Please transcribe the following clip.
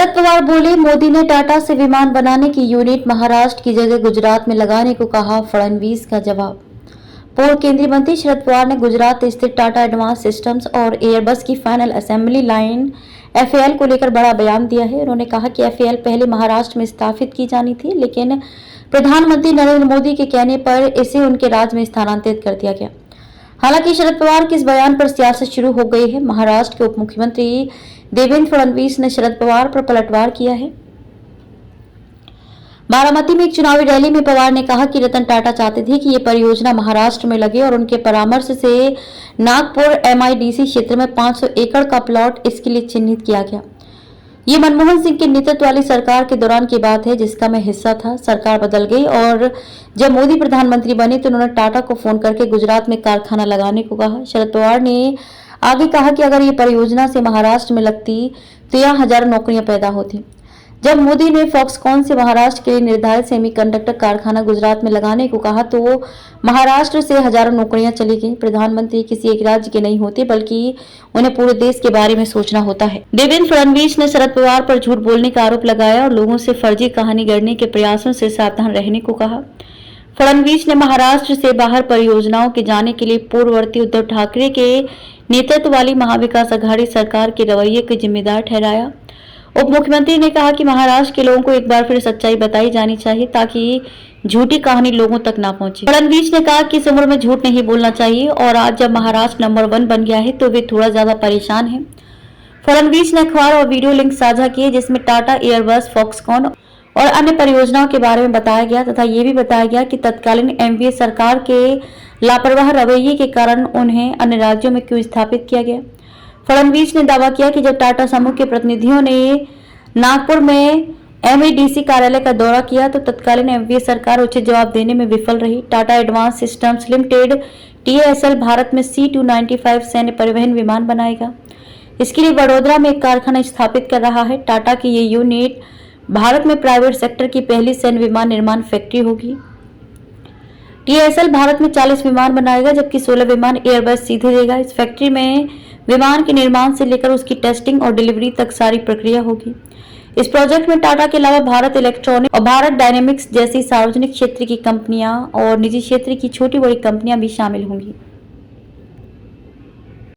शरद पवार बोले, मोदी ने टाटा से विमान बनाने की यूनिट महाराष्ट्र की जगह गुजरात में लगाने को कहा। फडणवीस का जवाब। पूर्व केंद्रीय मंत्री शरद पवार ने गुजरात स्थित टाटा एडवांस सिस्टम्स और एयरबस की फाइनल असेंबली लाइन FAL को लेकर बड़ा बयान दिया है। उन्होंने कहा कि FAL पहले महाराष्ट्र में स्थापित की जानी थी, लेकिन प्रधानमंत्री नरेंद्र मोदी के कहने पर इसे उनके राज्य में स्थानांतरित कर दिया गया। हालांकि शरद पवार के इस बयान पर सियासत शुरू हो गई है। महाराष्ट्र के उप मुख्यमंत्री देवेंद्र फडणवीस ने शरद पवार पर पलटवार किया है। बारामती में एक चुनावी रैली में पवार ने कहा कि रतन टाटा चाहते थे कि ये परियोजना महाराष्ट्र में लगे और उनके परामर्श से नागपुर MIDC क्षेत्र में 500 एकड़ का प्लॉट इसके लिए चिन्हित किया गया। ये मनमोहन सिंह के नेतृत्व वाली सरकार के दौरान की बात है, जिसका मैं हिस्सा था। सरकार बदल गई और जब मोदी प्रधानमंत्री बने तो उन्होंने टाटा को फोन करके गुजरात में कारखाना लगाने को कहा। शरद पवार ने आगे कहा कि अगर ये परियोजना से महाराष्ट्र में लगती तो यहाँ हजारों नौकरियां पैदा होती। जब मोदी ने फॉक्सकॉन से महाराष्ट्र के लिए निर्धारित सेमीकंडक्टर कारखाना गुजरात में लगाने को कहा तो महाराष्ट्र से हजारों नौकरियां चली गई। प्रधानमंत्री किसी एक राज्य के नहीं होते, बल्कि उन्हें पूरे देश के बारे में सोचना होता है। देवेंद्र फडणवीस ने शरद पवार पर झूठ बोलने का आरोप लगाया और लोगों से फर्जी कहानी गढ़ने के प्रयासों से सावधान रहने को कहा। फडणवीस ने महाराष्ट्र से बाहर परियोजनाओं के जाने के लिए पूर्ववर्ती उद्धव ठाकरे के नेतृत्व वाली महाविकास अघाड़ी सरकार के रवैये को जिम्मेदार ठहराया। उप मुख्यमंत्री ने कहा कि महाराष्ट्र के लोगों को एक बार फिर सच्चाई बताई जानी चाहिए ताकि झूठी कहानी लोगों तक ना पहुंचे। फडणवीस ने कहा कि इस उम्र में झूठ नहीं बोलना चाहिए और आज जब महाराष्ट्र नंबर 1 बन गया है तो वे थोड़ा ज्यादा परेशान हैं। फडणवीस ने अखबार और वीडियो लिंक साझा किए जिसमें टाटा, एयरबस, फॉक्सकॉन और अन्य परियोजनाओं के बारे में बताया गया तथा ये भी बताया गया कि तत्कालीन MVA सरकार के लापरवाह रवैये के कारण उन्हें अन्य राज्यों में क्यों स्थापित किया गया। फडणवीस ने दावा किया कि जब टाटा समूह के प्रतिनिधियों ने नागपुर में MIDC कार्यालय का दौरा किया तो तत्कालीन MVA सरकार उचित जवाब देने में विफल रही। Tata advance systems limited TASL Bharat में C295 सैन्य परिवहन विमान बनाएगा। इसके लिए वडोदरा में एक कारखाना स्थापित कर रहा है। टाटा की ये यूनिट भारत में प्राइवेट सेक्टर की पहली सैन्य विमान निर्माण फैक्ट्री होगी। TASL भारत में 40 विमान बनाएगा, जबकि 16 विमान एयरबस सीधे देगा। इस फैक्ट्री में विमान के निर्माण से लेकर उसकी टेस्टिंग और डिलीवरी तक सारी प्रक्रिया होगी। इस प्रोजेक्ट में टाटा के अलावा भारत इलेक्ट्रॉनिक और भारत डायनेमिक्स जैसी सार्वजनिक क्षेत्र की कंपनियां और निजी क्षेत्र की छोटी बड़ी कंपनियां भी शामिल होंगी।